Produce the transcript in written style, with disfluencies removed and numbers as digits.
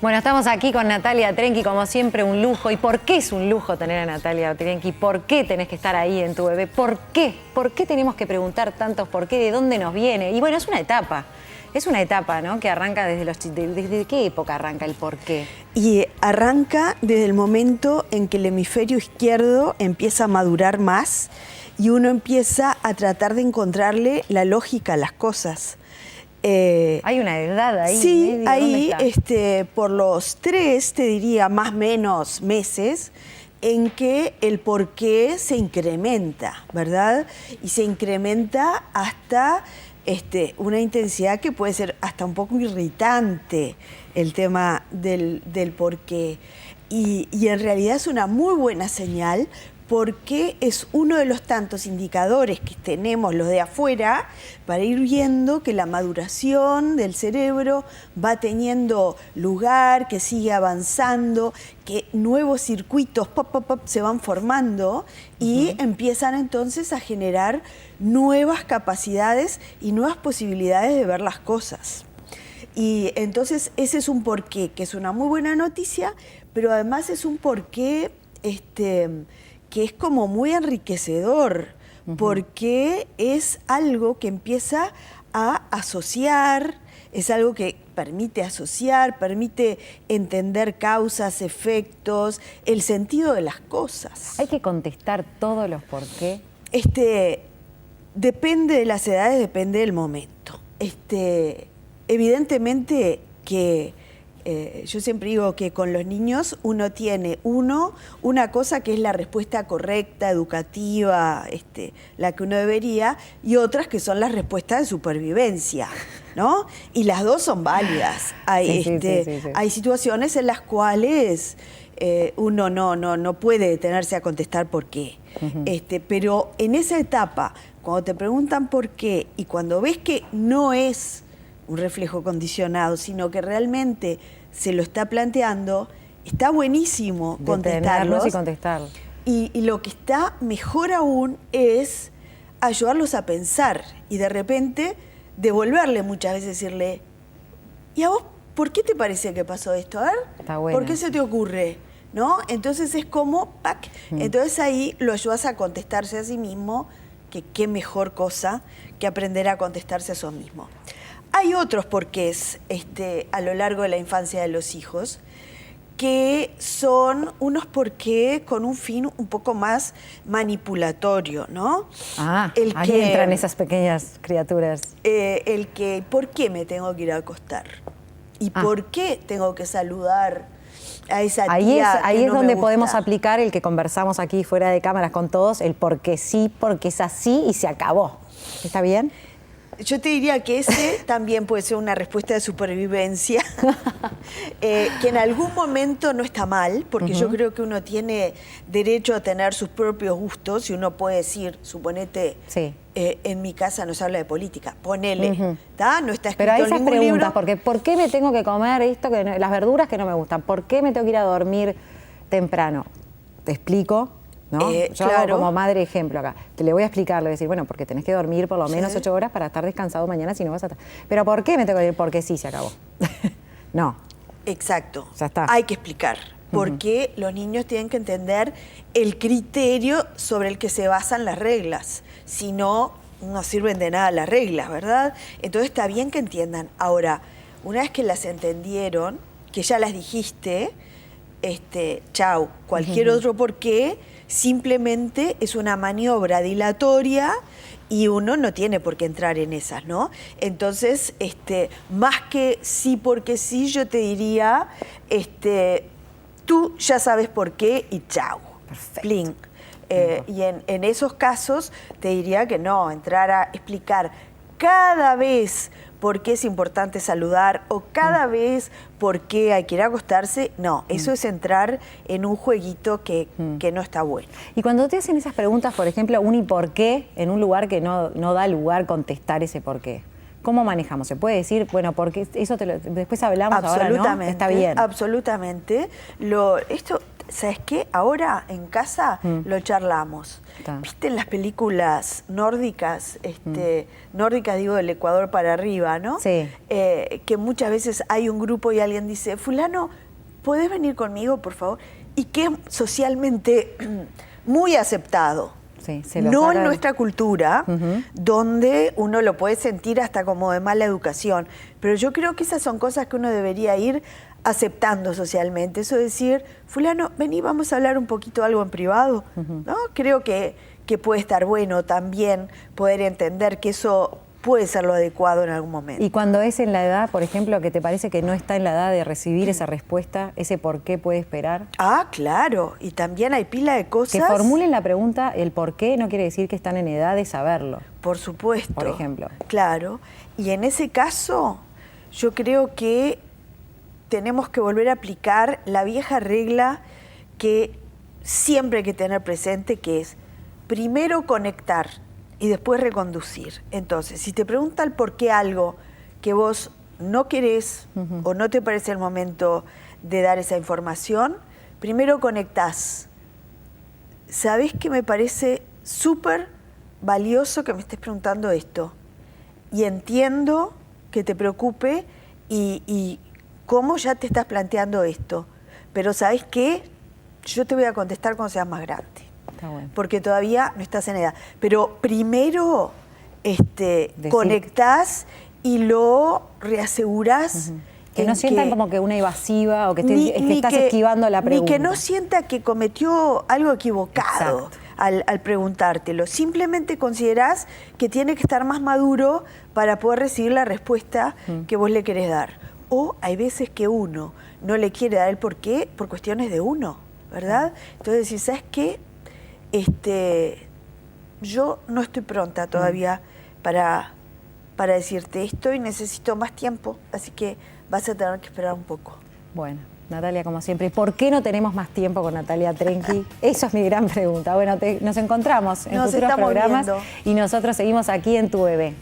Bueno, estamos aquí con Natalia Trenchi, como siempre, un lujo. ¿Y por qué es un lujo tener a Natalia Trenchi? ¿Por qué tenés que estar ahí en Tu Bebé? ¿Por qué? ¿Por qué tenemos que preguntar tantos por qué? ¿De dónde nos viene? Y bueno, es una etapa, ¿no? Que arranca ¿desde qué época arranca el por qué? Y arranca desde el momento en que el hemisferio izquierdo empieza a madurar más y uno empieza a tratar de encontrarle la lógica a las cosas. Hay una edad ahí. Sí, medio, ahí por los 3, te diría, más o menos meses, en que el porqué se incrementa, ¿verdad? Y se incrementa hasta una intensidad que puede ser hasta un poco irritante, el tema del porqué. Y en realidad es una muy buena señal, porque es uno de los tantos indicadores que tenemos los de afuera para ir viendo que la maduración del cerebro va teniendo lugar, que sigue avanzando, que nuevos circuitos se van formando y empiezan entonces a generar nuevas capacidades y nuevas posibilidades de ver las cosas. Y entonces ese es un porqué, que es una muy buena noticia, pero además es un porqué que es como muy enriquecedor, porque es algo que empieza a asociar, es algo que permite asociar, permite entender causas, efectos, el sentido de las cosas. ¿Hay que contestar todos los por qué? Depende de las edades, depende del momento. Evidentemente que yo siempre digo que con los niños uno tiene una cosa que es la respuesta correcta, educativa, la que uno debería, y otras que son las respuestas de supervivencia, ¿no? Y las dos son válidas. Hay, hay situaciones en las cuales uno no puede detenerse a contestar por qué. Pero en esa etapa, cuando te preguntan por qué y cuando ves que no es un reflejo condicionado, sino que realmente se lo está planteando, está buenísimo contestarlos. Y contestarlos. Y lo que está mejor aún es ayudarlos a pensar y de repente devolverle muchas veces, decirle, ¿y a vos por qué te parece que pasó esto? A ver, está bueno. ¿Por qué se te ocurre? ¿No? Entonces es como, ¡pac! Entonces ahí lo ayudas a contestarse a sí mismo, que qué mejor cosa que aprender a contestarse a sí mismo. Hay otros porqués a lo largo de la infancia de los hijos, que son unos porqués con un fin un poco más manipulatorio, ¿no? Ahí entran esas pequeñas criaturas. ¿Por qué me tengo que ir a acostar? ¿Y por qué tengo que saludar a esa tía? Ahí es donde podemos aplicar el que conversamos aquí fuera de cámaras con todos, el por qué sí, porque es así y se acabó. ¿Está bien? Yo te diría que ese también puede ser una respuesta de supervivencia, que en algún momento no está mal, porque yo creo que uno tiene derecho a tener sus propios gustos, y uno puede decir, suponete, en mi casa no se habla de política, ponele, ¿tá? No está escrito Pero hay en esas ningún preguntas, libro. porque ¿por qué me tengo que comer esto, las verduras que no me gustan? ¿Por qué me tengo que ir a dormir temprano? Te explico. ¿No? Yo hago como madre ejemplo acá. Te le voy a explicar, le voy a decir, bueno, porque tenés que dormir por lo menos 8 horas para estar descansado mañana, si no vas a estar. Pero ¿por qué me tengo que ir? Porque sí, se acabó. No. Exacto. Ya está. Hay que explicar. Porque los niños tienen que entender el criterio sobre el que se basan las reglas. Si no, no sirven de nada las reglas, ¿verdad? Entonces está bien que entiendan. Ahora, una vez que las entendieron, que ya las dijiste, chau, cualquier otro por qué, simplemente es una maniobra dilatoria y uno no tiene por qué entrar en esas, ¿no? Entonces, más que sí porque sí, yo te diría, tú ya sabes por qué y chau. Perfecto. Plin. Y en esos casos te diría que no, entrar a explicar cada vez por qué es importante saludar o cada vez por qué hay que ir a acostarse, no, eso es entrar en un jueguito que no está bueno. Y cuando te hacen esas preguntas, por ejemplo, un y por qué, en un lugar que no da lugar contestar ese por qué, ¿cómo manejamos? ¿Se puede decir, bueno, porque eso después hablamos, ahora no? Está bien. Absolutamente. Esto ¿sabes qué? Ahora en casa lo charlamos. ¿Viste en las películas nórdicas, nórdicas digo del Ecuador para arriba, ¿no? Sí. Que muchas veces hay un grupo y alguien dice, fulano, ¿podés venir conmigo, por favor? Y que es socialmente muy aceptado. Sí, no en nuestra cultura, donde uno lo puede sentir hasta como de mala educación. Pero yo creo que esas son cosas que uno debería ir aceptando socialmente. Eso de decir, fulano, vení, vamos a hablar un poquito algo en privado. ¿No? Creo que puede estar bueno también poder entender que eso puede ser lo adecuado en algún momento. Y cuando es en la edad, por ejemplo, que te parece que no está en la edad de recibir esa respuesta, ese por qué puede esperar. Ah, claro. Y también hay pila de cosas. Que formulen la pregunta, el por qué no quiere decir que están en edad de saberlo. Por supuesto. Por ejemplo. Claro. Y en ese caso, yo creo que tenemos que volver a aplicar la vieja regla que siempre hay que tener presente, que es primero conectar y después reconducir. Entonces, si te preguntan por qué algo que vos no querés o no te parece el momento de dar esa información, primero conectás. ¿Sabés que me parece súper valioso que me estés preguntando esto? Y entiendo que te preocupe y cómo ya te estás planteando esto. Pero ¿sabés qué? Yo te voy a contestar cuando seas más grande. Bueno. Porque todavía no estás en edad. Pero primero conectás y lo reasegurás. Que no sientan como que una evasiva o que, estás esquivando la pregunta. Ni que no sienta que cometió algo equivocado al preguntártelo. Simplemente considerás que tiene que estar más maduro para poder recibir la respuesta que vos le querés dar. O hay veces que uno no le quiere dar el porqué por cuestiones de uno, ¿verdad? Entonces decís, ¿sabes qué? Yo no estoy pronta todavía para decirte esto y necesito más tiempo, así que vas a tener que esperar un poco. Bueno, Natalia, como siempre, ¿por qué no tenemos más tiempo con Natalia Trenchi? Eso es mi gran pregunta. Bueno, nos encontramos en futuros programas y nosotros seguimos aquí en Tu Bebé.